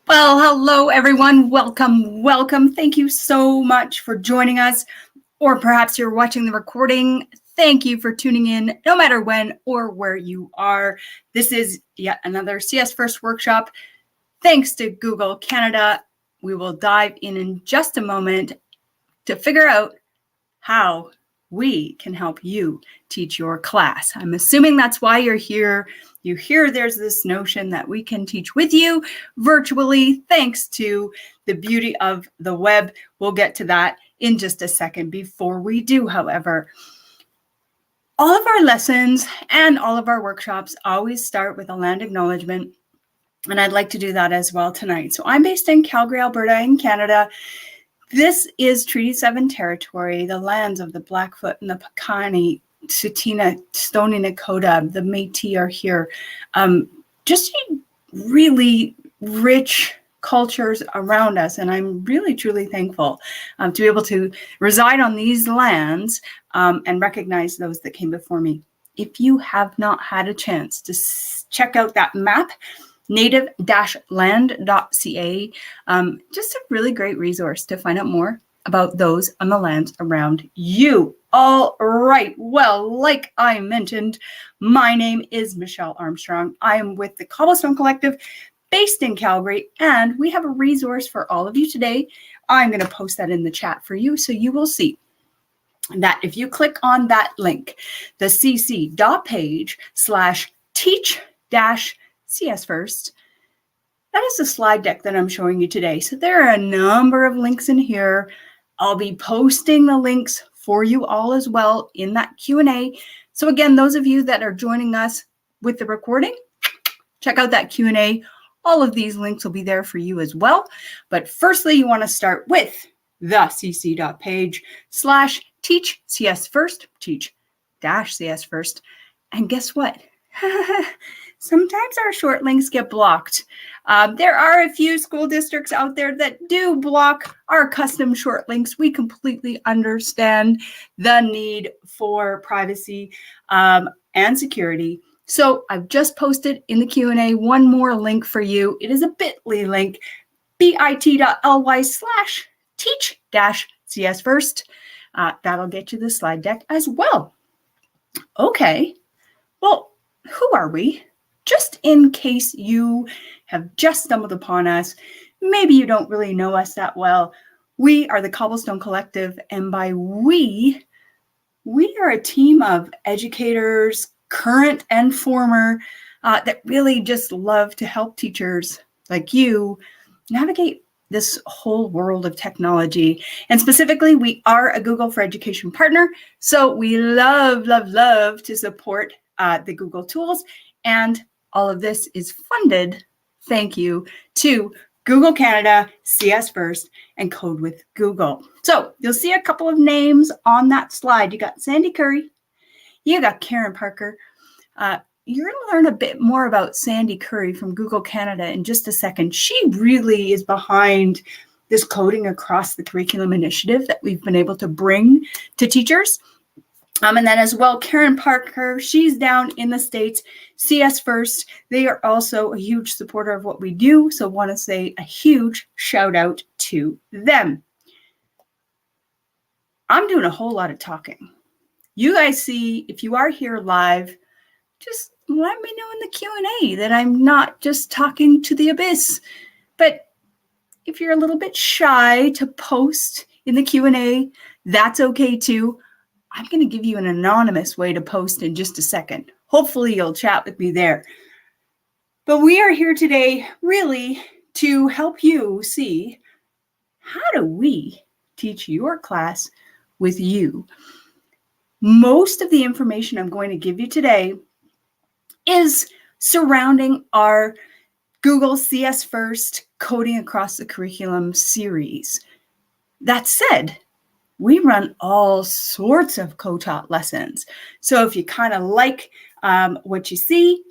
Well, hello, everyone. Welcome, welcome. Thank you so much for joining us, or perhaps you're watching the recording. Thank you for tuning in, no matter when or where you are. This is yet another CS First workshop. Thanks to Google Canada. We will dive in just a moment to figure out how we can help you teach your class. I'm assuming that's why you're here. You hear there's this notion that we can teach with you virtually thanks to the beauty of the web. We'll get to that in just a second. Before we do, however, all of our lessons and all of our workshops always start with a land acknowledgement, and I'd like to do that as well tonight. So I'm based in Calgary, Alberta, in Canada. This is Treaty 7 territory, the lands of the Blackfoot and the Piikani, Tsuut'ina, Stoney Nakoda, the Métis are here. Just really rich cultures around us, and I'm really, truly thankful to be able to reside on these lands and recognize those that came before me. If you have not had a chance to check out that map, native-land.ca, just a really great resource to find out more about those on the lands around you. All right, well, like I mentioned, my name is Michelle Armstrong. I am with the Cobblestone Collective based in Calgary, and we have a resource for all of you today. I'm going to post that in the chat for you, so you will see that if you click on that link, the cc.page/teach-CS First, that is the slide deck that I'm showing you today. So there are a number of links in here. I'll be posting the links for you all as well in that Q&A. So again, those of you that are joining us with the recording, check out that Q&A. All of these links will be there for you as well. But firstly, you want to start with the cc.page/teach-CS First, teach-CS First. And guess what? Sometimes our short links get blocked. There are a few school districts out there that do block our custom short links. We completely understand the need for privacy and security. So I've just posted in the Q&A one more link for you. It is a bit.ly link, bit.ly/teach-CS First. That'll get you the slide deck as well. Okay, well, who are we? Just in case you have just stumbled upon us, maybe you don't really know us that well, we are the Cobblestone Collective, and by we are a team of educators, current and former, that really just love to help teachers like you navigate this whole world of technology. And specifically, we are a Google for Education partner, so we love to support the Google tools, and all of this is funded, thank you, to Google Canada, CS First, and Code with Google. So you'll see a couple of names on that slide. You got Sandy Curry, you got Karen Parker. You're going to learn a bit more about Sandy Curry from Google Canada in just a second. She really is behind this Coding Across the Curriculum initiative that we've been able to bring to teachers. And then as well, Karen Parker, she's down in the States, CS First. They are also a huge supporter of what we do, so want to say a huge shout out to them. I'm doing a whole lot of talking. You guys see, if you are here live, just let me know in the Q&A that I'm not just talking to the abyss. But if you're a little bit shy to post in the Q&A, that's okay too. I'm going to give you an anonymous way to post in just a second. Hopefully you'll chat with me there. But we are here today really to help you see, how do we teach your class with you? Most of the information I'm going to give you today is surrounding our Google CS First Coding Across the Curriculum series. That said, we run all sorts of co-taught lessons. So if you kind of like what you see,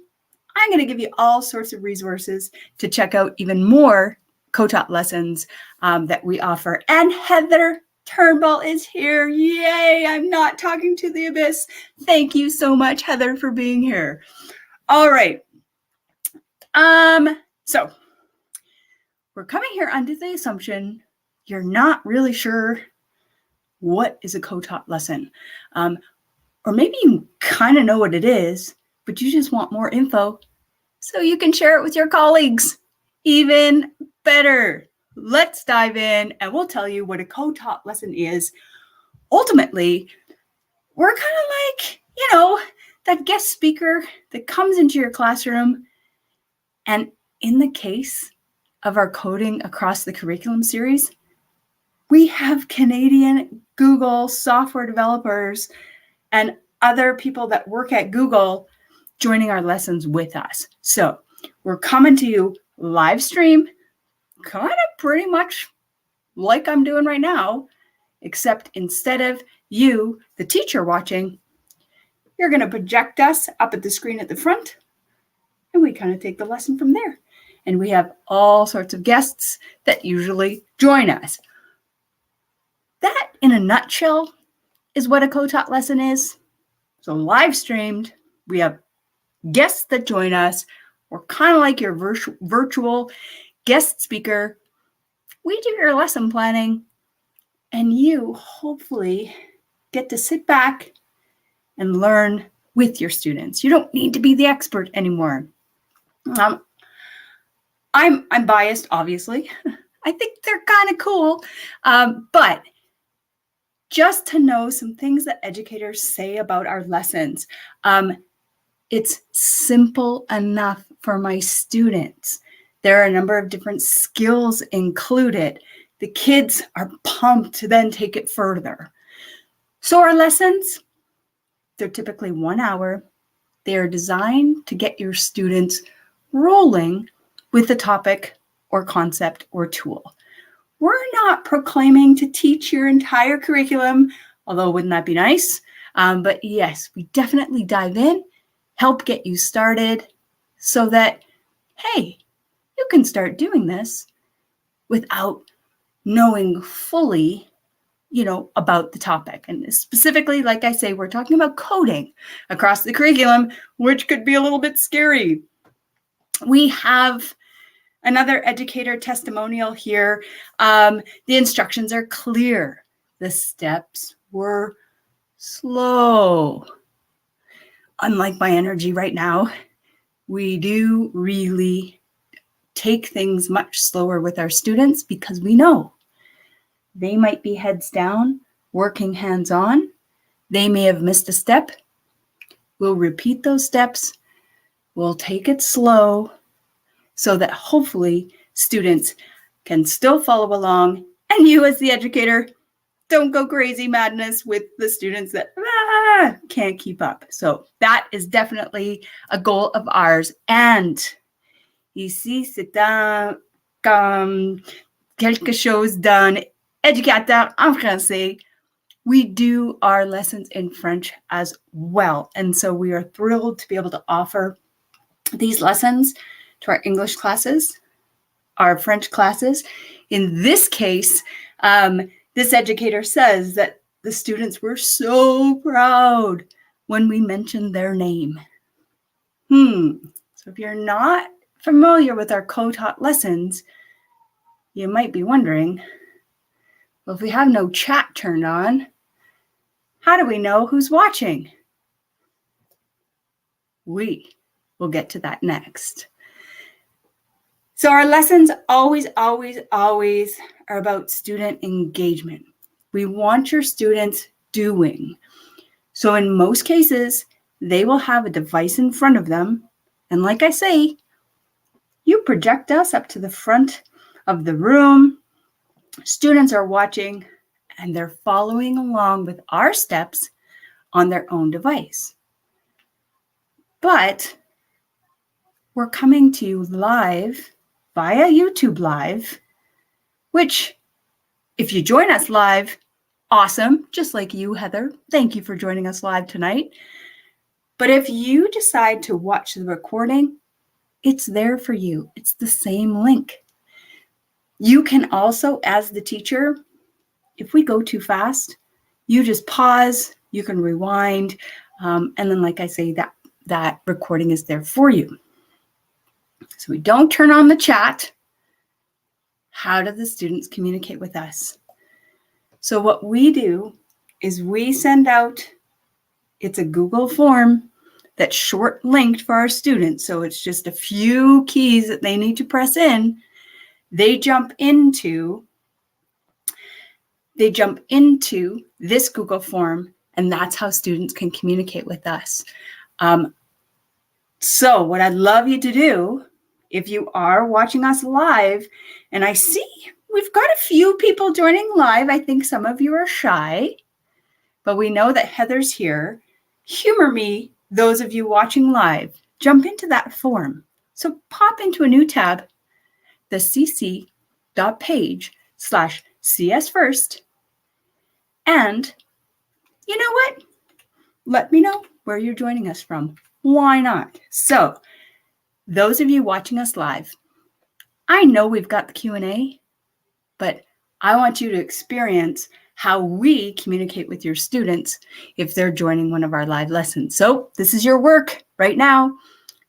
I'm going to give you all sorts of resources to check out even more co-taught lessons that we offer. And Heather Turnbull is here. Yay, I'm not talking to the abyss. Thank you so much, Heather, for being here. All right. So we're coming here under the assumption you're not really sure what is a co-taught lesson. Or maybe you kind of know what it is, but you just want more info so you can share it with your colleagues. Even better. Let's dive in and we'll tell you what a co-taught lesson is. Ultimately, we're kind of like, that guest speaker that comes into your classroom. And in the case of our Coding Across the Curriculum series, we have Canadian Google software developers and other people that work at Google joining our lessons with us. So we're coming to you live stream, kind of pretty much like I'm doing right now, except instead of you, the teacher, watching, you're going to project us up at the screen at the front, and we kind of take the lesson from there. And we have all sorts of guests that usually join us. That, in a nutshell, is what a co-taught lesson is. So live streamed, we have guests that join us. We're kind of like your virtual guest speaker. We do your lesson planning, and you hopefully get to sit back and learn with your students. You don't need to be the expert anymore. I'm biased, obviously. I think they're kind of cool, but just to know some things that educators say about our lessons. It's simple enough for my students. There are a number of different skills included. The kids are pumped to then take it further. So our lessons, they're typically 1 hour. They are designed to get your students rolling with the topic or concept or tool. We're not proclaiming to teach your entire curriculum, although wouldn't that be nice? But yes, we definitely dive in, help get you started so that, hey, you can start doing this without knowing fully, about the topic. And specifically, like I say, we're talking about coding across the curriculum, which could be a little bit scary. We have another educator testimonial here. The instructions are clear. The steps were slow. Unlike my energy right now, we do really take things much slower with our students because we know they might be heads down, working hands on. They may have missed a step. We'll repeat those steps. We'll take it slow so that hopefully students can still follow along, and you as the educator don't go crazy madness with the students that can't keep up. So that is definitely a goal of ours. And ici, c'est quelque chose d'un éducateur en français. We do our lessons in French as well. And so we are thrilled to be able to offer these lessons to our English classes, our French classes. In this case, this educator says that the students were so proud when we mentioned their name. So if you're not familiar with our co-taught lessons, you might be wondering, well, if we have no chat turned on, how do we know who's watching? We will get to that next. So our lessons always are about student engagement. We want your students doing. So in most cases, they will have a device in front of them. And like I say, you project us up to the front of the room. Students are watching and they're following along with our steps on their own device. But we're coming to you live via YouTube Live, which if you join us live, awesome, just like you, Heather. Thank you for joining us live tonight. But if you decide to watch the recording, it's there for you. It's the same link. You can also, as the teacher, if we go too fast, you just pause, you can rewind, and then, like I say, that recording is there for you. So we don't turn on the chat. how do the students communicate with us? So what we do is we send out, it's a Google form that's short linked for our students. So it's just a few keys that they need to press in. They jump into this Google form, and that's how students can communicate with us. So what I'd love you to do, if you are watching us live, and I see we've got a few people joining live. I think some of you are shy, but we know that Heather's here. Humor me, those of you watching live. Jump into that form. So pop into a new tab, the cc.page/CS1st. And you know what? Let me know where you're joining us from. Why not? So those of you watching us live, I know we've got the Q&A, but I want you to experience how we communicate with your students if they're joining one of our live lessons. So this is your work right now.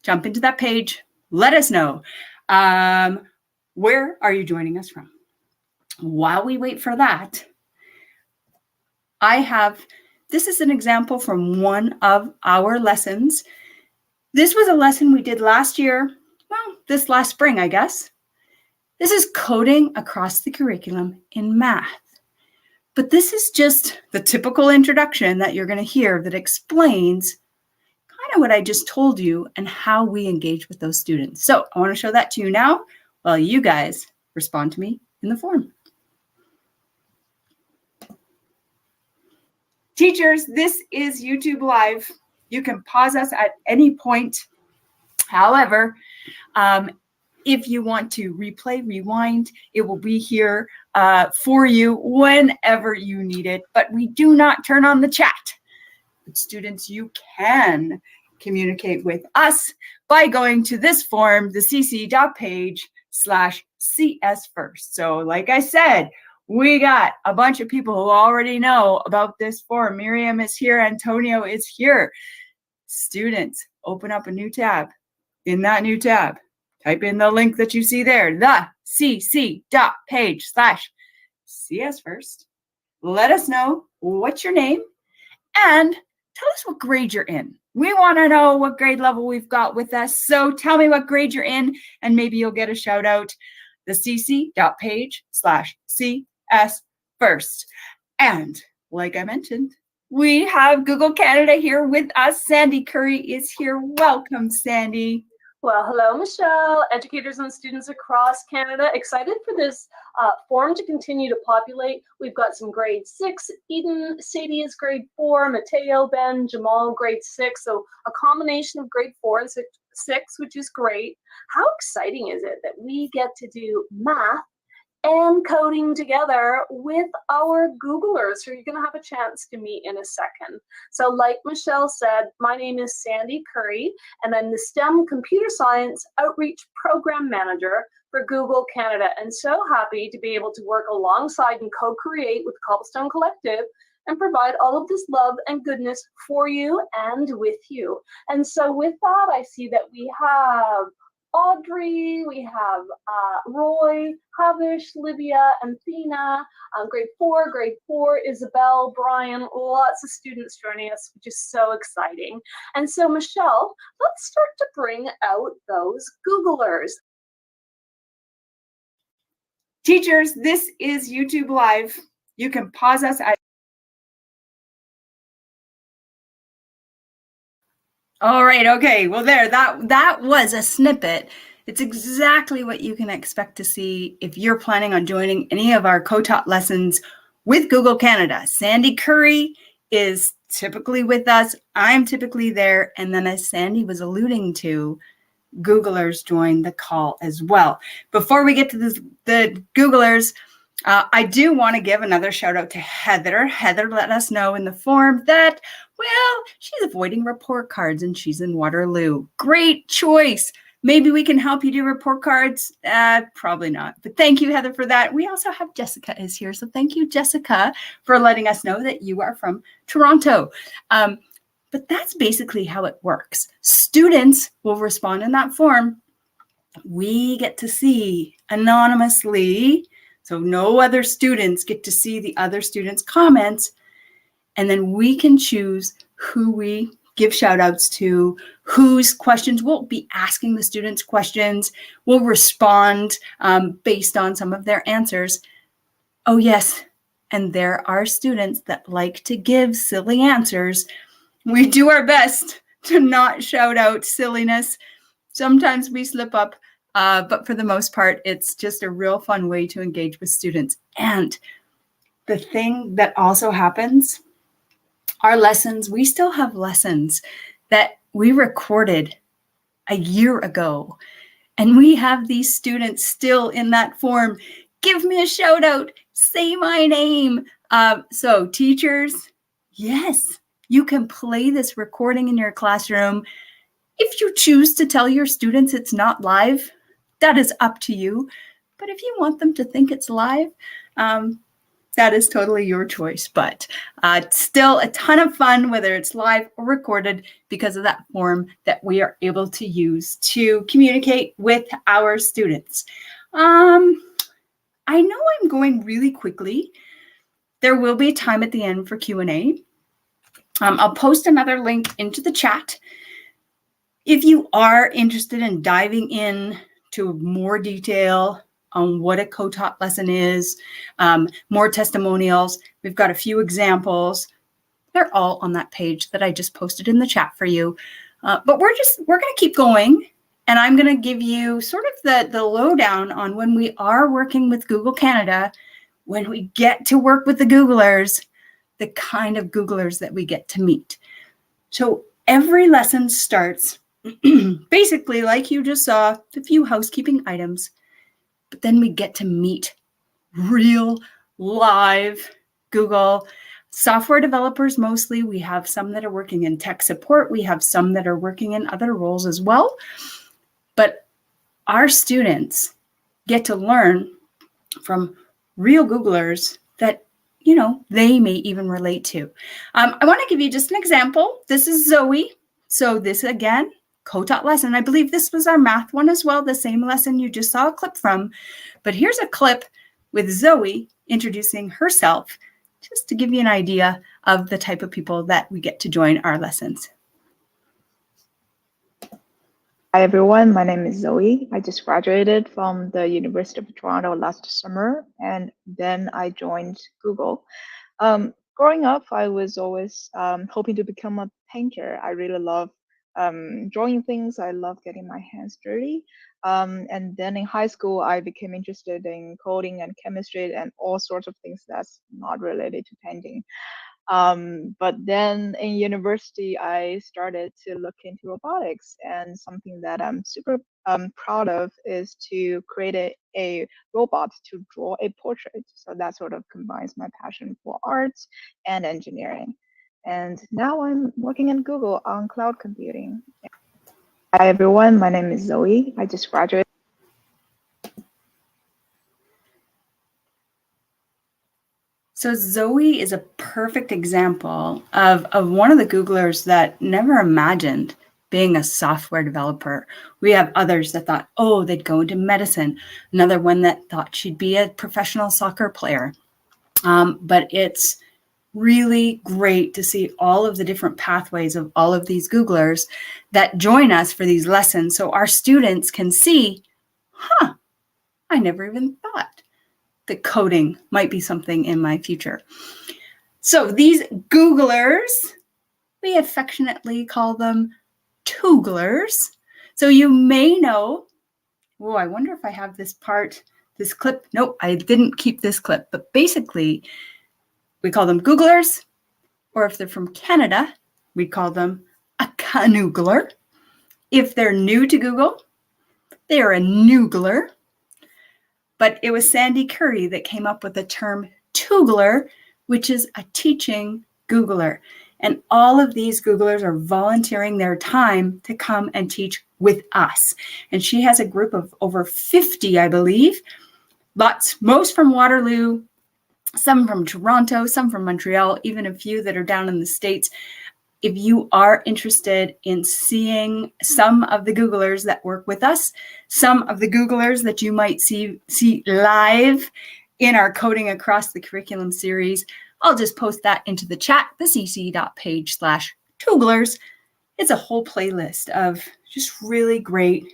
Jump into that page. Let us know. Where are you joining us from? While we wait for that, this is an example from one of our lessons. This was a lesson we did last year, well, this last spring, I guess. This is coding across the curriculum in math. But this is just the typical introduction that you're going to hear that explains kind of what I just told you and how we engage with those students. So I want to show that to you now while you guys respond to me in the form. Teachers, this is YouTube Live. You can pause us at any point. However, if you want to replay, rewind, it will be here for you whenever you need it. But we do not turn on the chat. But students, you can communicate with us by going to this form, the cc.page/CS1st. So like I said, we got a bunch of people who already know about this form. Miriam is here. Antonio is here. Students, open up a new tab. In that new tab, type in the link that you see there, the cc.page/CS1st. Let us know what's your name and tell us what grade you're in. We want to know what grade level we've got with us. So tell me what grade you're in, and maybe you'll get a shout out. The cc.page/CS1st. And like I mentioned, we have Google Canada here with us. Sandy Curry is here. Welcome, Sandy. Well, hello, Michelle. Educators and students across Canada, excited for this form to continue to populate. We've got some grade 6. Eden, Sadie is grade 4. Mateo, Ben, Jamal, grade 6. So a combination of grade 4 and 6, which is great. How exciting is it that we get to do math and coding together with our Googlers, who you're going to have a chance to meet in a second. So like Michelle said, my name is Sandy Curry, and I'm the STEM Computer Science Outreach Program Manager for Google Canada, and so happy to be able to work alongside and co-create with Cobblestone Collective and provide all of this love and goodness for you and with you. And so with that, I see that we have Audrey, we have Roy, Havish, Livia, and Thina, grade 4, Isabel, Brian, lots of students joining us, which is so exciting. And so Michelle, let's start to bring out those Googlers. Teachers, this is YouTube Live. You can pause us at All right, okay. Well, that was a snippet. It's exactly what you can expect to see if you're planning on joining any of our co-taught lessons with Google Canada. Sandy Curry is typically with us. I'm typically there. And then as Sandy was alluding to, Googlers join the call as well. Before we get to the Googlers, I do want to give another shout out to Heather. Heather let us know in the form that, well, she's avoiding report cards and she's in Waterloo. Great choice. Maybe we can help you do report cards. Probably not. But thank you, Heather, for that. We also have Jessica is here. So thank you, Jessica, for letting us know that you are from Toronto. But that's basically how it works. Students will respond in that form we get to see anonymously, so no other students get to see the other students' comments, and then we can choose who we give shout outs to, whose questions. We'll be asking the students questions. We'll respond based on some of their answers. Oh, yes. And there are students that like to give silly answers. We do our best to not shout out silliness. Sometimes we slip up, but for the most part, it's just a real fun way to engage with students. And the thing that also happens, our lessons, we still have lessons that we recorded a year ago. And we have these students still in that form. Give me a shout out, say my name. So teachers, yes, you can play this recording in your classroom. If you choose to tell your students it's not live, that is up to you. But if you want them to think it's live, that is totally your choice. But still a ton of fun, whether it's live or recorded, because of that form that we are able to use to communicate with our students. I know I'm going really quickly. There will be time at the end for Q&A. I'll post another link into the chat. If you are interested in diving in to more detail on what a co-taught lesson is, more testimonials, we've got a few examples. They're all on that page that I just posted in the chat for you. But we're going to keep going. And I'm going to give you sort of the lowdown on when we are working with Google Canada, when we get to work with the Googlers, the kind of Googlers that we get to meet. So every lesson starts basically like you just saw, a few housekeeping items, but then we get to meet real live Google software developers mostly. We have some that are working in tech support. We have some that are working in other roles as well. But our students get to learn from real Googlers that, you know, they may even relate to. I want to give you just an example. This is Zoe. So this, again, co-taught lesson. I believe this was our math one as well, the same lesson you just saw a clip from. But here's a clip with Zoe introducing herself, just to give you an idea of the type of people that we get to join our lessons. Hi everyone, my name is Zoe. I just graduated from the University of Toronto last summer, and then I joined Google. Growing up, I was always hoping to become a painter. I really love drawing things. I love getting my hands dirty. And then in high school, I became interested in coding and chemistry and all sorts of things that's not related to painting. But then in university, I started to look into robotics, and something that I'm super proud of is to create a robot to draw a portrait. So that sort of combines my passion for arts and engineering. And now I'm working at Google on cloud computing. Hi everyone, my name is Zoe. I just graduated. So Zoe is a perfect example of one of the Googlers that never imagined being a software developer. We have others that thought, oh, they'd go into medicine. Another one that thought she'd be a professional soccer player. But it's really great to see all of the different pathways of all of these Googlers that join us for these lessons, so our students can see, I never even thought that coding might be something in my future. So these Googlers, we affectionately call them Tooglers. So you may know, oh, I wonder if I have this clip. Nope, I didn't keep this clip. But basically, we call them Googlers, or if they're from Canada, we call them a Canoogler. If they're new to Google, they are a Noogler. But it was Sandy Curry that came up with the term Toogler, which is a teaching Googler. And all of these Googlers are volunteering their time to come and teach with us. And she has a group of over 50, I believe, most from Waterloo, some from Toronto, some from Montreal, even a few that are down in the States. if you are interested in seeing some of the Googlers that work with us, some of the Googlers that you might see live in our Coding Across the Curriculum series, I'll just post that into the chat, thecc.page/Tooglers. It's a whole playlist of just really great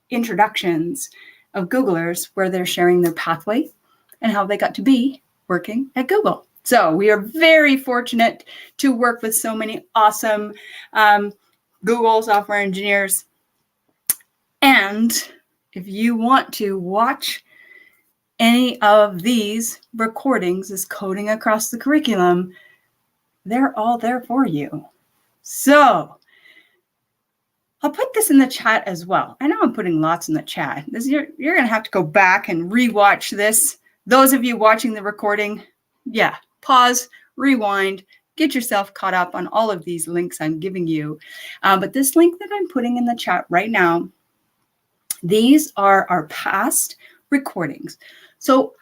introductions of Googlers where they're sharing their pathway and how they got to be working at Google. So we are very fortunate to work with so many awesome Google software engineers. And if you want to watch any of these recordings as Coding Across the Curriculum, they're all there for you. So I'll put this in the chat as well. I know I'm putting lots in the chat. You're going to have to go back and rewatch this. Those of you watching the recording, yeah, pause, rewind, get yourself caught up on all of these links I'm giving you. But this link that I'm putting in the chat right now, these are our past recordings. So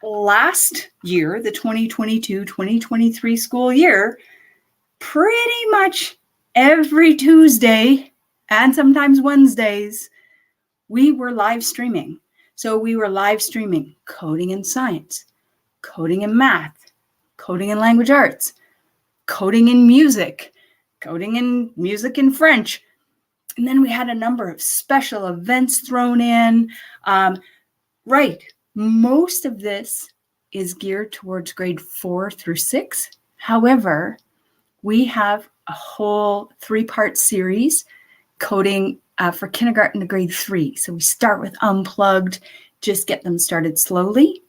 last year, the 2022-2023 school year, pretty much every Tuesday and sometimes Wednesdays, we were live streaming. So we were live streaming coding and science, coding and math, coding and language arts, coding in music and French. And then we had a number of special events thrown in. Most of this is geared towards grade 4 through 6. However, we have a whole 3-part series coding for kindergarten to grade 3. So we start with Unplugged, just get them started slowly.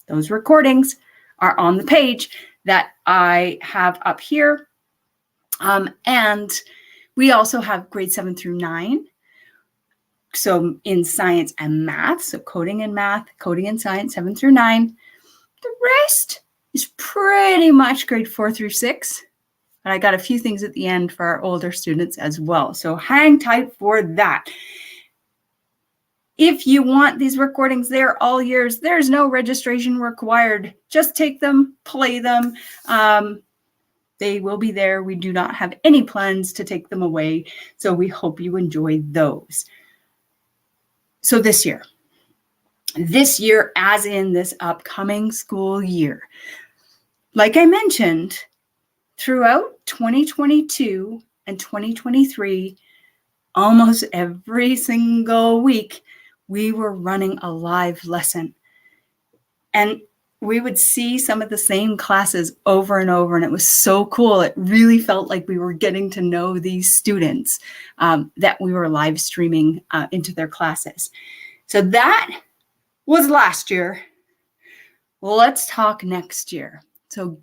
Those recordings are on the page that I have up here. And we also have grade 7 through 9. So in science and math, so coding and math, coding and science, 7 through 9. The rest is pretty much grade 4 through 6. And I got a few things at the end for our older students as well. So hang tight for that. If you want these recordings, they're all yours. There's no registration required. Just take them, play them. They will be there. We do not have any plans to take them away. So we hope you enjoy those. So this year, as in this upcoming school year, like I mentioned, throughout 2022 and 2023, almost every single week, we were running a live lesson. And we would see some of the same classes over and over, and it was so cool. It really felt like we were getting to know these students that we were live streaming into their classes. So that was last year. Let's talk next year. So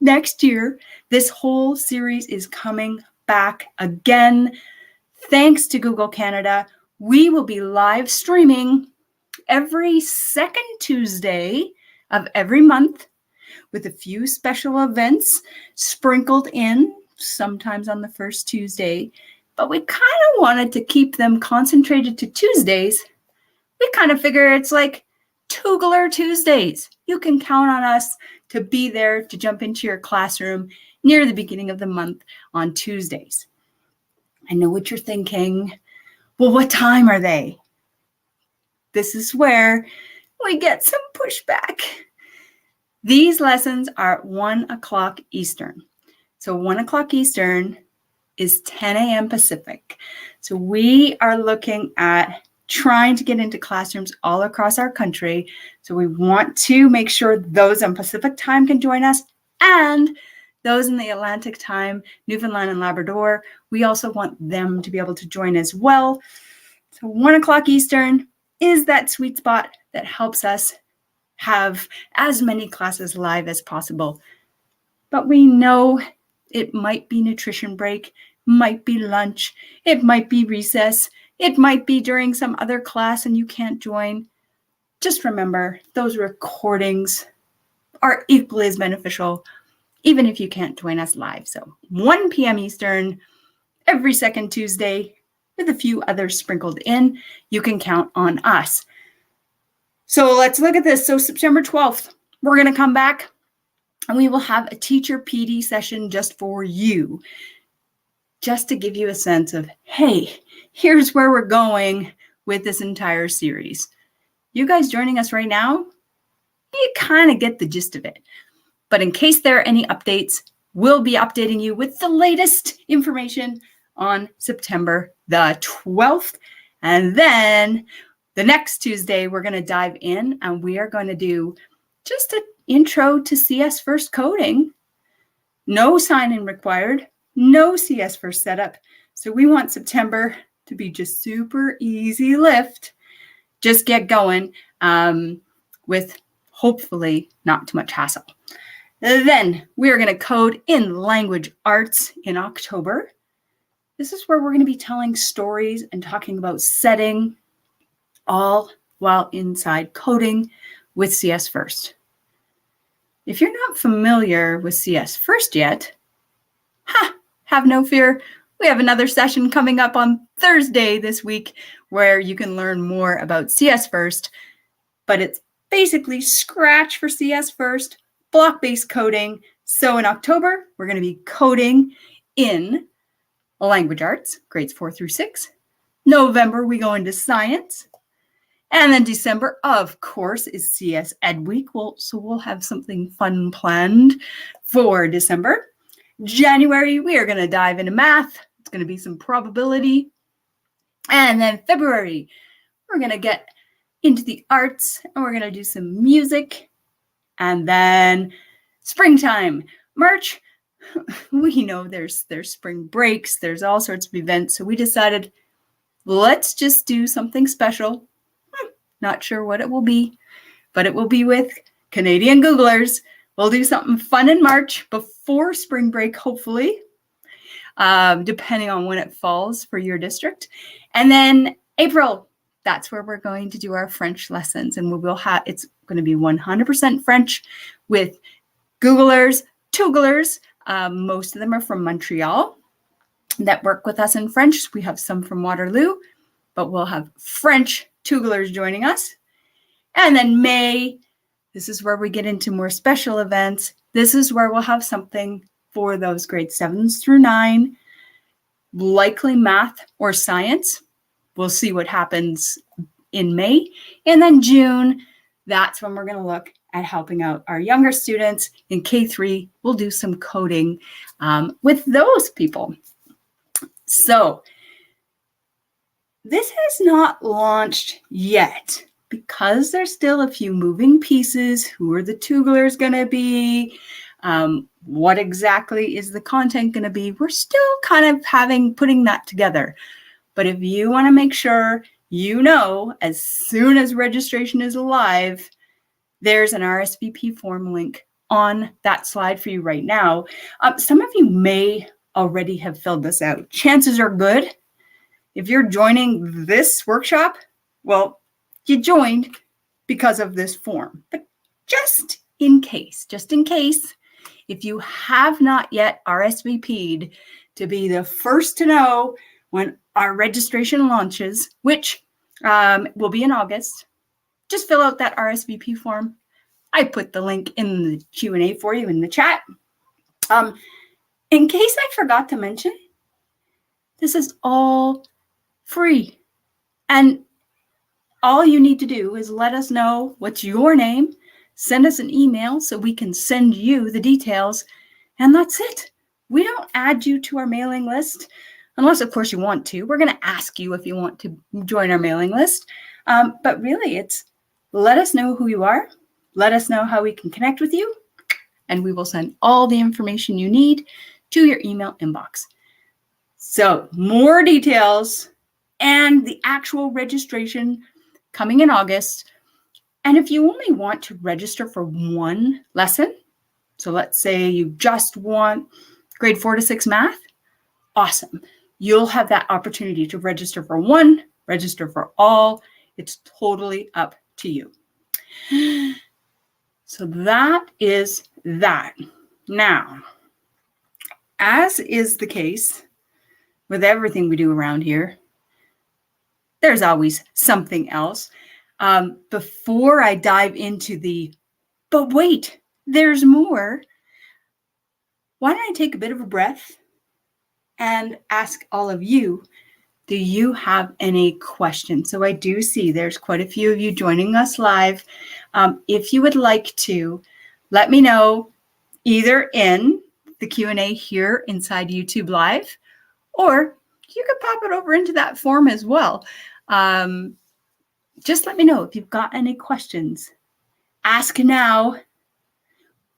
next year, this whole series is coming back again. Thanks to Google Canada, we will be live streaming every second Tuesday of every month with a few special events sprinkled in, sometimes on the first Tuesday. But we kind of wanted to keep them concentrated to Tuesdays. We kind of figure it's like Toogler Tuesdays. You can count on us to be there to jump into your classroom near the beginning of the month on Tuesdays. I know what you're thinking. Well, what time are they? This is where we get some pushback. These lessons are at 1 o'clock Eastern. So 1 o'clock Eastern is 10 a.m. Pacific. So we are looking at trying to get into classrooms all across our country. So we want to make sure those on Pacific time can join us, and those in the Atlantic time, Newfoundland and Labrador, we also want them to be able to join as well. So 1 o'clock Eastern is that sweet spot that helps us have as many classes live as possible. But we know it might be nutrition break, might be lunch, it might be recess, it might be during some other class and you can't join. Just remember, those recordings are equally as beneficial, even if you can't join us live. So 1 p.m. Eastern, every second Tuesday, with a few others sprinkled in. You can count on us. So let's look at this. So September 12th, we're going to come back And we will have a teacher PD session just for you, just to give you a sense of, hey, here's where we're going with this entire series. You guys joining us right now, you kind of get the gist of it. But in case there are any updates, we'll be updating you with the latest information on September the 12th. And then the next Tuesday, we're going to dive in and we are going to do just an intro to CS First coding. No sign-in required, no CS First setup. So we want September to be just super easy lift. Just get going with hopefully not too much hassle. Then we are going to code in language arts in October. This is where we're going to be telling stories and talking about setting, all while inside coding with CS First. If you're not familiar with CS First yet, have no fear. We have another session coming up on Thursday this week where you can learn more about CS First, but it's basically Scratch for CS First, block-based coding. So in October, we're going to be coding in language arts, grades 4 through 6. November, we go into science. And then December, of course, is CS Ed Week. So we'll have something fun planned for December. January, we are going to dive into math. It's going to be some probability. And then February, we're going to get into the arts and we're going to do some music. And then springtime, March, we know there's spring breaks, there's all sorts of events. So we decided, let's just do something special. Not sure what it will be, but it will be with Canadian Googlers. We'll do something fun in March before spring break, hopefully, depending on when it falls for your district. And then April, that's where we're going to do our French lessons. And we will have, it's going to be 100% French with Googlers, Tooglers. Most of them are from Montreal that work with us in French. We have some from Waterloo, but we'll have French Tooglers joining us. And then May, this is where we get into more special events. This is where we'll have something for those grade 7s through 9, likely math or science. We'll see what happens in May. And then June, that's when we're going to look at helping out our younger students in K3. We'll do some coding with those people. So this has not launched yet because there's still a few moving pieces. Who are the Tooglers going to be? What exactly is the content going to be? We're still kind of putting that together. But if you want to make sure you know, as soon as registration is live, there's an RSVP form link on that slide for you right now. Some of you may already have filled this out. Chances are good. If you're joining this workshop, well, you joined because of this form. But just in case, if you have not yet RSVP'd to be the first to know when our registration launches, which will be in August, just fill out that RSVP form. I put the link in the Q&A for you in the chat. In case I forgot to mention, this is all free. And all you need to do is let us know what's your name, send us an email so we can send you the details, and that's it. We don't add you to our mailing list, unless, of course, you want to. We're going to ask you if you want to join our mailing list. But really, it's let us know who you are, let us know how we can connect with you, and we will send all the information you need to your email inbox. So more details and the actual registration coming in August. And if you only want to register for one lesson, so let's say you just want grade 4 to 6 math, awesome. You'll have that opportunity to register for one, register for all. It's totally up to you. So that is that. Now, as is the case with everything we do around here, there's always something else. Before I dive into but wait, there's more, why don't I take a bit of a breath and ask all of you, do you have any questions? So I do see there's quite a few of you joining us live. If you would like to, let me know either in the Q&A here inside YouTube Live, or you could pop it over into that form as well. Just let me know if you've got any questions. Ask now.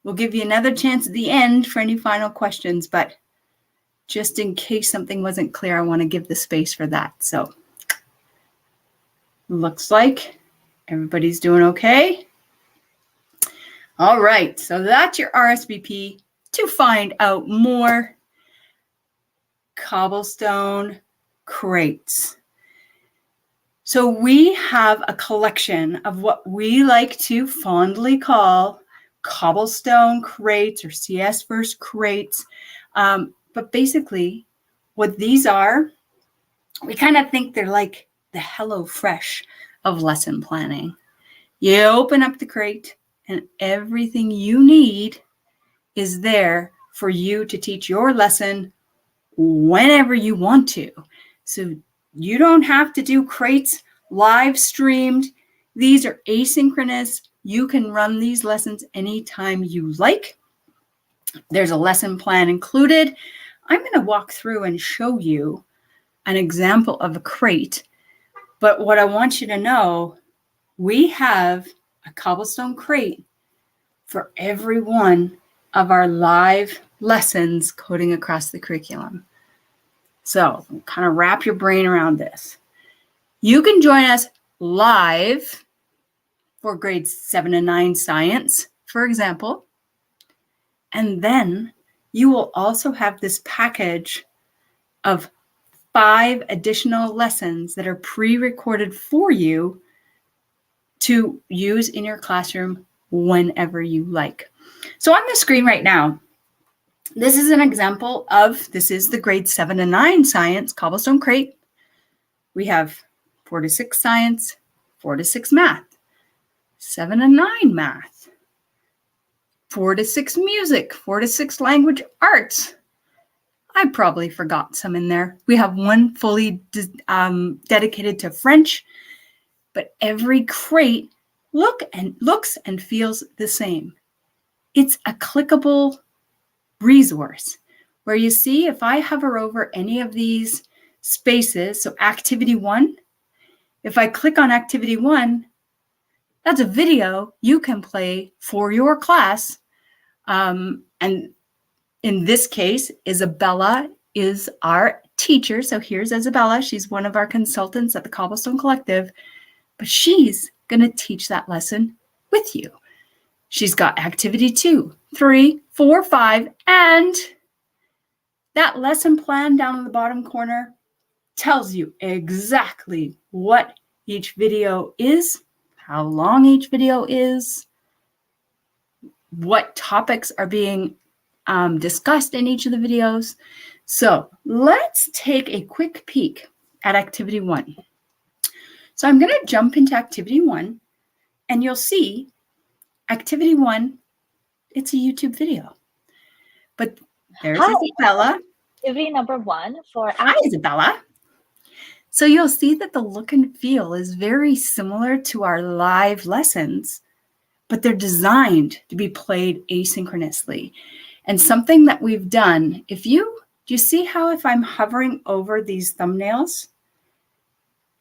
We'll give you another chance at the end for any final questions, but just in case something wasn't clear, I want to give the space for that. So looks like everybody's doing okay. All right, so that's your RSVP to find out more. Cobblestone crates. So we have a collection of what we like to fondly call cobblestone crates or CS First crates. But basically, what these are, we kind of think they're like the HelloFresh of lesson planning. You open up the crate and everything you need is there for you to teach your lesson whenever you want to. So you don't have to do crates live streamed. These are asynchronous. You can run these lessons anytime you like. There's a lesson plan included. I'm going to walk through and show you an example of a crate. But what I want you to know, we have a cobblestone crate for every one of our live lessons coding across the curriculum. So kind of wrap your brain around this. You can join us live for grades 7 and 9 science, for example. And then you will also have this package of 5 additional lessons that are pre-recorded for you to use in your classroom whenever you like. So on the screen right now, this is an example of, this is the grade 7 and 9 science cobblestone crate. We have 4 to 6 science, 4 to 6 math, 7 and 9 math, 4 to 6 music, 4 to 6 language arts. I probably forgot some in there. We have one fully dedicated to French, but every crate looks and feels the same. It's a clickable resource where you see if I hover over any of these spaces, so activity 1, if I click on activity 1, that's a video you can play for your class. And in this case, Isabella is our teacher. So here's Isabella. She's one of our consultants at the Cobblestone Collective, but she's going to teach that lesson with you. She's got activity 2, 3, 4, 5, and that lesson plan down in the bottom corner tells you exactly what each video is, how long each video is, what topics are being discussed in each of the videos. So let's take a quick peek at activity 1. So I'm going to jump into activity 1, and you'll see activity 1, it's a YouTube video. But there's Isabella. Activity number 1 for Hi, Isabella. So you'll see that the look and feel is very similar to our live lessons, but they're designed to be played asynchronously. And something that we've done, do you see how if I'm hovering over these thumbnails,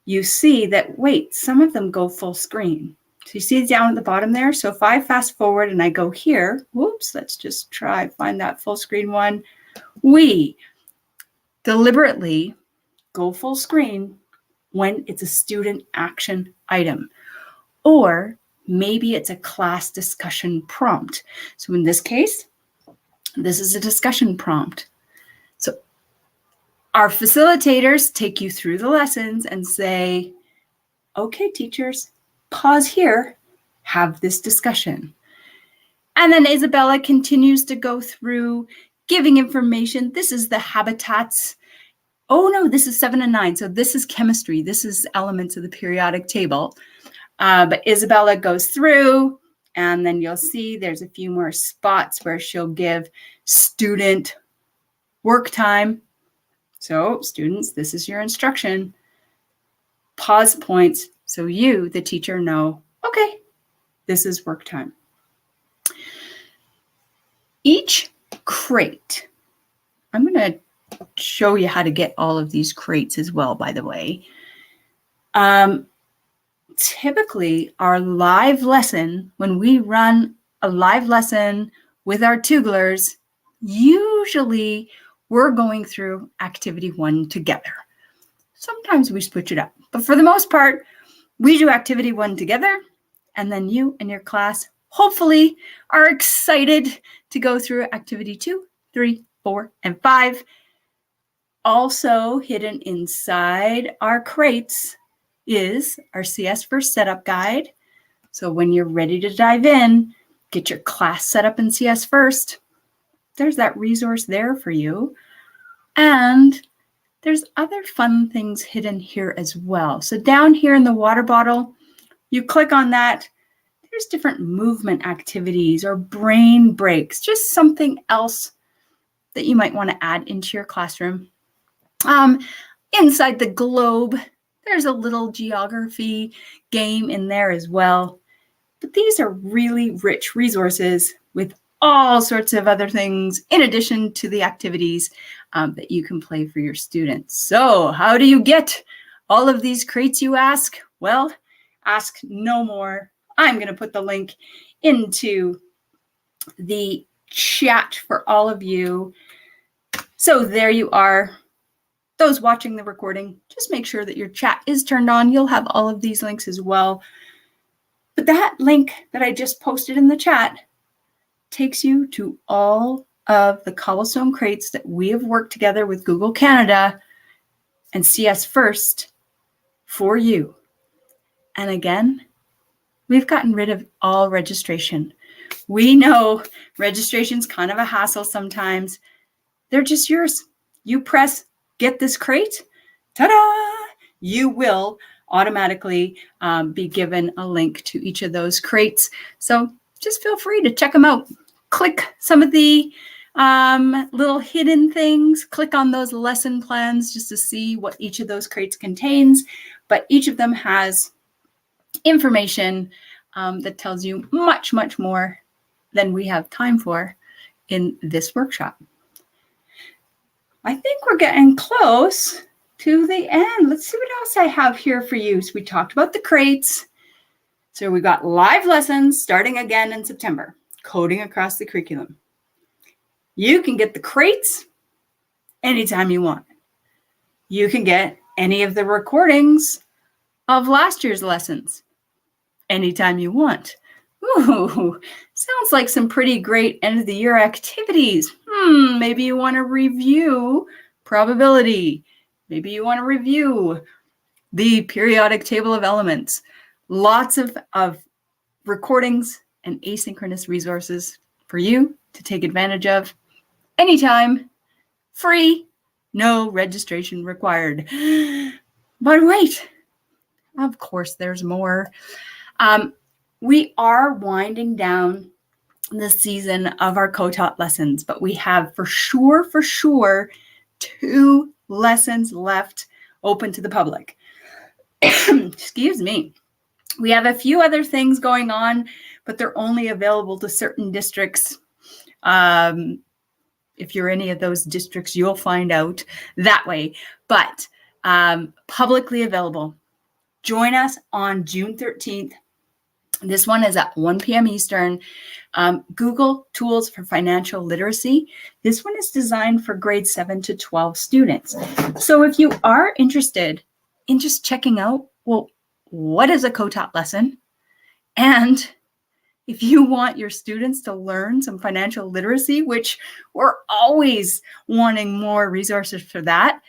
you see that, wait, some of them go full screen. So you see down at the bottom there? So if I fast forward and I go here, whoops, let's just find that full screen one. We deliberately go full screen when it's a student action item, or maybe it's a class discussion prompt. So in this case, this is a discussion prompt. So our facilitators take you through the lessons and say, okay, teachers, pause here, have this discussion. And then Isabella continues to go through giving information. This is the habitats. Oh no, this is 7 and 9. So this is chemistry. This is elements of the periodic table. But Isabella goes through And then you'll see there's a few more spots where she'll give student work time. So students, this is your instruction. Pause points so you, the teacher, know, okay, this is work time. Each crate, I'm going to show you how to get all of these crates as well, by the way. Typically, our live lesson, when we run a live lesson with our Tooglers, usually we're going through activity 1 together. Sometimes we switch it up, but for the most part, we do activity 1 together, and then you and your class hopefully are excited to go through activity 2, 3, 4, and 5. Also hidden inside our crates is our CS First Setup Guide. So when you're ready to dive in, get your class set up in CS First. There's that resource there for you. And there's other fun things hidden here as well. So down here in the water bottle, you click on that. There's different movement activities or brain breaks, just something else that you might want to add into your classroom. Inside the globe, there's a little geography game in there as well. But these are really rich resources with all sorts of other things in addition to the activities that you can play for your students. So how do you get all of these crates, you ask? Well, ask no more. I'm going to put the link into the chat for all of you. So there you are. Those watching the recording, just make sure that your chat is turned on. You'll have all of these links as well. But that link that I just posted in the chat takes you to all of the Cobblestone crates that we have worked together with Google Canada and CS First for you. And again, we've gotten rid of all registration. We know registration's kind of a hassle sometimes. They're just yours. You press get this crate, ta-da! You will automatically be given a link to each of those crates. So just feel free to check them out. Click some of the little hidden things. Click on those lesson plans just to see what each of those crates contains. But each of them has information that tells you much, much more than we have time for in this workshop. I think we're getting close to the end. Let's see what else I have here for you. So we talked about the crates. So we got live lessons starting again in September, coding across the curriculum. You can get the crates anytime you want. You can get any of the recordings of last year's lessons anytime you want. Ooh, sounds like some pretty great end of the year activities. Maybe you want to review probability. Maybe you want to review the periodic table of elements. Lots of recordings and asynchronous resources for you to take advantage of anytime, free, no registration required. But wait, of course, there's more. We are winding down the season of our co-taught lessons, but we have for sure 2 lessons left open to the public. Excuse me. We have a few other things going on, but they're only available to certain districts. If you're any of those districts, you'll find out that way. But publicly available. Join us on June 13th. This one is at 1 p.m. Eastern. Google Tools for Financial Literacy. This one is designed for grade 7 to 12 students. So if you are interested in just checking out, well, what is a co-taught lesson? And if you want your students to learn some financial literacy, which we're always wanting more resources for that,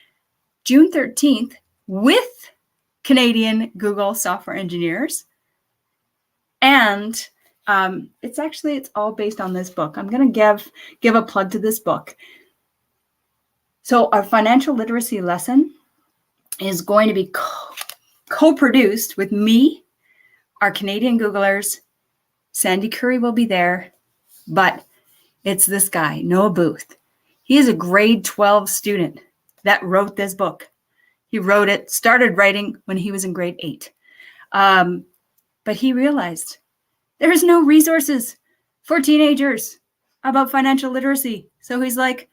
June 13th with Canadian Google software engineers. And it's all based on this book. I'm going to give a plug to this book. So our financial literacy lesson is going to be co-produced with me, our Canadian Googlers, Sandy Curry will be there, but it's this guy, Noah Booth. He is a grade 12 student that wrote this book. He wrote it, started writing when he was in grade 8. But he realized there is no resources for teenagers about financial literacy. So he's like,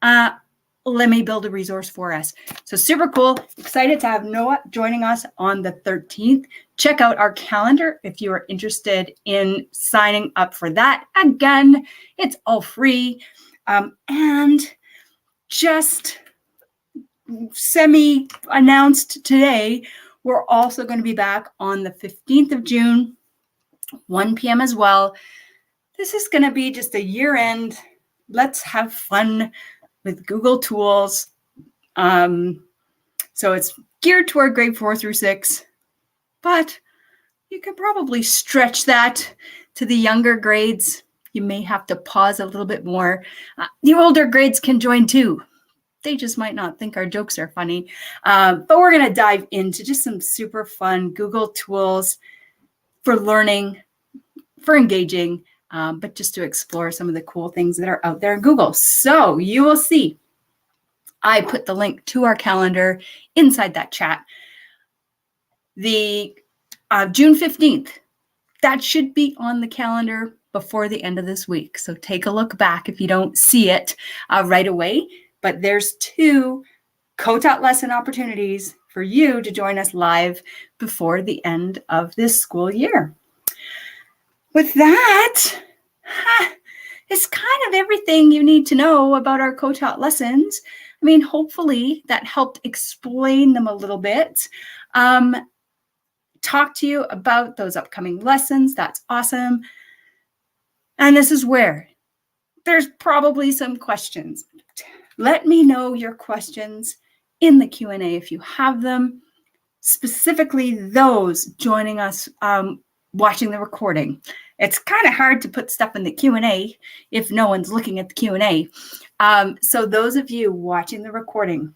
let me build a resource for us. So super cool. Excited to have Noah joining us on the 13th. Check out our calendar if you are interested in signing up for that. Again, it's all free. And just semi-announced today, we're also going to be back on the 15th of June, 1 p.m. as well. This is going to be just a year-end. Let's have fun with Google tools. So it's geared toward grade 4 through 6, but you can probably stretch that to the younger grades. You may have to pause a little bit more. The older grades can join too. They just might not think our jokes are funny. But we're going to dive into just some super fun Google tools for learning, for engaging, but just to explore some of the cool things that are out there in Google. So you will see, I put the link to our calendar inside that chat. The June 15th, that should be on the calendar before the end of this week. So take a look back if you don't see it right away. But there's 2 co-taught lesson opportunities for you to join us live before the end of this school year. With that, it's kind of everything you need to know about our co-taught lessons. I mean, hopefully that helped explain them a little bit. Talk to you about those upcoming lessons. That's awesome. And this is where there's probably some questions. Let me know your questions in the Q&A if you have them, specifically those joining us watching the recording. It's kind of hard to put stuff in the Q&A if no one's looking at the Q&A. So those of you watching the recording,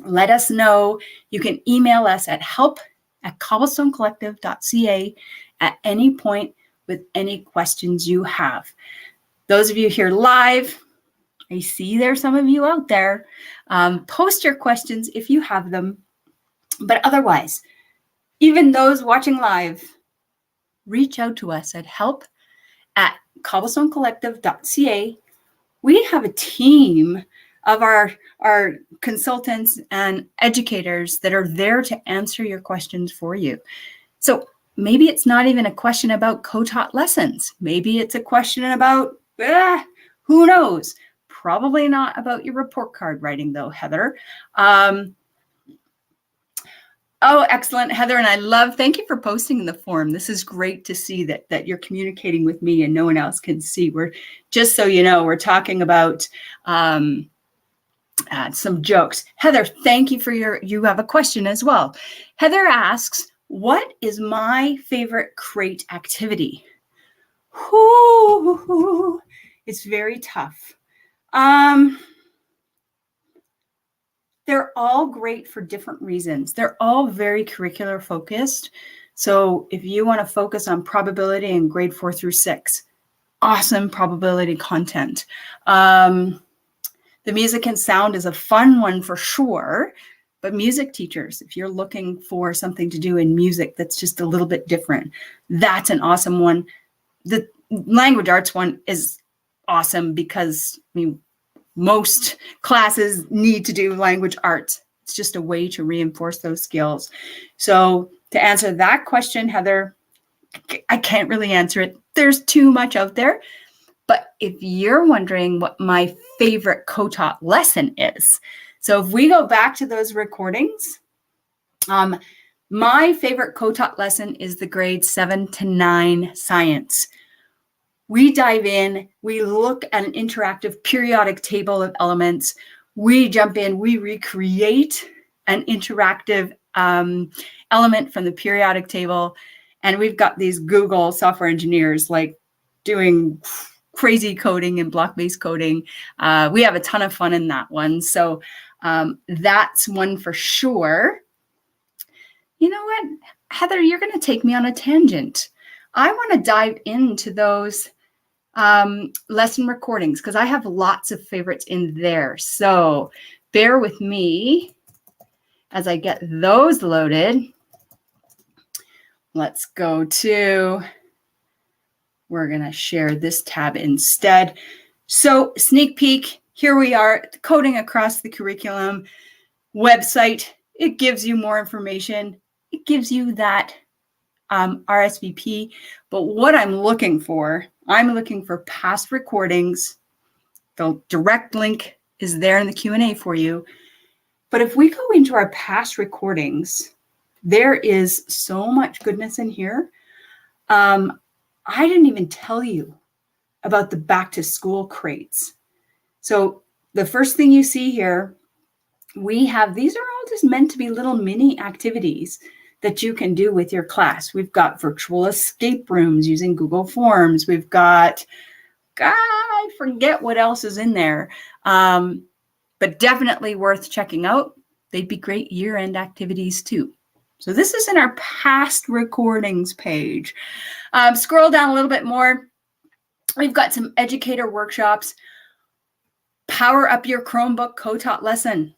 let us know. You can email us at help@cobblestonecollective.ca at any point with any questions you have. Those of you here live, I see there's some of you out there. Post your questions if you have them. But otherwise, even those watching live, reach out to us at help@cobblestonecollective.ca. We have a team of our consultants and educators that are there to answer your questions for you. So maybe it's not even a question about co-taught lessons. Maybe it's a question about, who knows? Probably not about your report card writing though, Heather. Oh, excellent, Heather. And thank you for posting in the forum. This is great to see that you're communicating with me and no one else can see. We're, just so you know, we're talking about some jokes. Heather, thank you for you have a question as well. Heather asks, what is my favorite crate activity? Ooh, it's very tough. They're all great for different reasons. They're all very curricular focused. So if you want to focus on probability in grade 4 through 6, awesome probability content. The music and sound is a fun one for sure. But music teachers, if you're looking for something to do in music that's just a little bit different, that's an awesome one. The language arts one is awesome because, I mean, most classes need to do language arts. It's just a way to reinforce those skills. So to answer that question, Heather, I can't really answer it. There's too much out there. But if you're wondering what my favorite co-taught lesson is, so if we go back to those recordings, my favorite co-taught lesson is the grade 7 to 9 science. We dive in, we look at an interactive periodic table of elements. We jump in, we recreate an interactive element from the periodic table. And we've got these Google software engineers like doing crazy coding and block-based coding. We have a ton of fun in that one. So that's one for sure. You know what, Heather, you're going to take me on a tangent. I want to dive into those lesson recordings because I have lots of favorites in there. So bear with me as I get those loaded. Let's go to, we're going to share this tab instead. So sneak peek, here we are, Coding Across the Curriculum website. It gives you more information. It gives you that RSVP. But what I'm looking for past recordings. The direct link is there in the Q&A for you. But if we go into our past recordings, there is so much goodness in here. I didn't even tell you about the back to school crates. So the first thing you see here, we have, these are all just meant to be little mini activities that you can do with your class. We've got virtual escape rooms using Google Forms. We've got, I forget what else is in there, but definitely worth checking out. They'd be great year-end activities too. So this is in our past recordings page. Scroll down a little bit more. We've got some educator workshops. Power up your Chromebook co-taught lesson.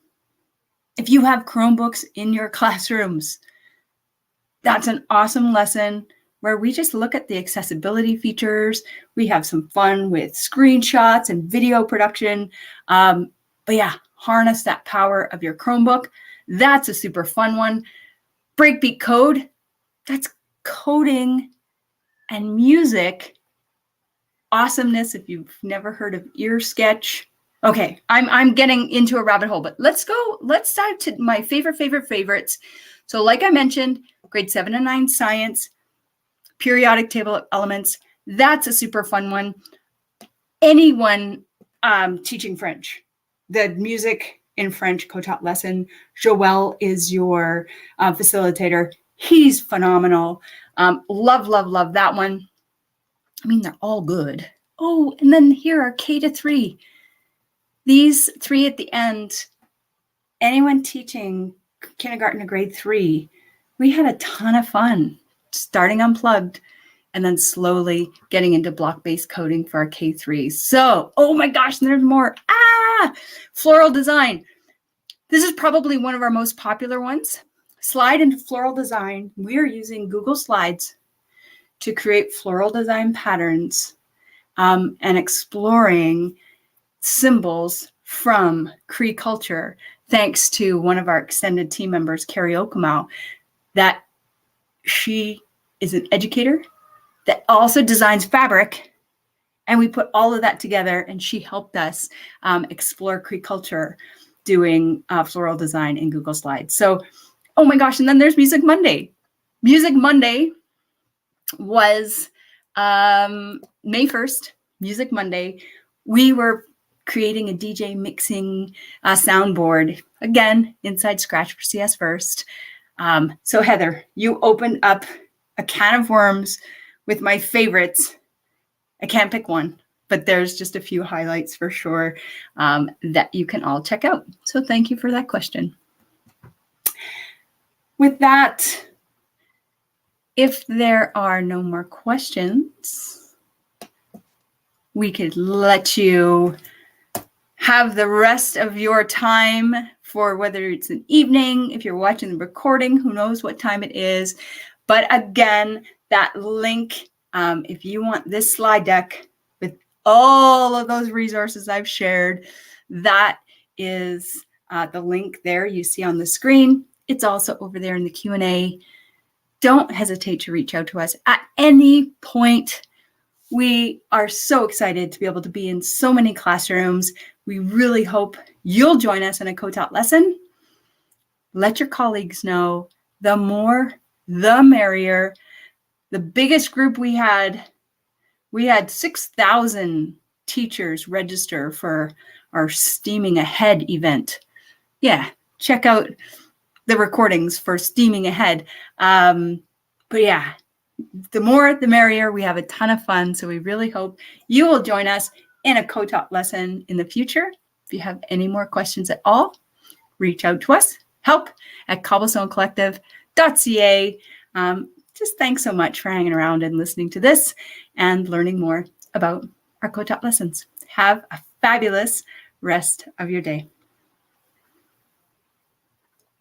If you have Chromebooks in your classrooms, that's an awesome lesson where we just look at the accessibility features. We have some fun with screenshots and video production. But yeah, harness that power of your Chromebook. That's a super fun one. Breakbeat Code, that's coding and music. Awesomeness if you've never heard of Ear Sketch. Okay, I'm getting into a rabbit hole, but let's dive to my favorites. So like I mentioned, grade 7 and 9 science, periodic table of elements, that's a super fun one. Anyone teaching French, the music in French co-taught lesson, Joel is your facilitator. He's phenomenal. Love that one. I mean, they're all good. Oh, and then here are K to 3. These 3 at the end, anyone teaching kindergarten to grade 3, we had a ton of fun starting unplugged and then slowly getting into block-based coding for our K3. So, oh my gosh, there's more. Floral design. This is probably one of our most popular ones. Slide into floral design. We are using Google Slides to create floral design patterns and exploring symbols from Cree culture, thanks to one of our extended team members, Carrie Okamau, that she is an educator that also designs fabric. And we put all of that together and she helped us explore Cree culture doing floral design in Google Slides. So, oh my gosh, and then there's Music Monday. Music Monday was May 1st, Music Monday. We were creating a DJ mixing soundboard, again, inside Scratch for CS First. So Heather, you opened up a can of worms with my favorites. I can't pick one, but there's just a few highlights for sure that you can all check out. So thank you for that question. With that, if there are no more questions, we could let you have the rest of your time for whether it's an evening, if you're watching the recording, who knows what time it is. But again, that link, if you want this slide deck with all of those resources I've shared, that is the link there you see on the screen. It's also over there in the Q&A. Don't hesitate to reach out to us at any point. We are so excited to be able to be in so many classrooms. We really hope you'll join us in a co-taught lesson. Let your colleagues know. The more, the merrier. The biggest group we had 6,000 teachers register for our Steaming Ahead event. Yeah, check out the recordings for Steaming Ahead. But yeah, the more, the merrier. We have a ton of fun. So we really hope you will join us in a co-taught lesson in the future. If you have any more questions at all, reach out to us. Help@cobblestonecollective.ca. just thanks so much for hanging around and listening to this and learning more about our co-taught lessons. Have a fabulous rest of your day.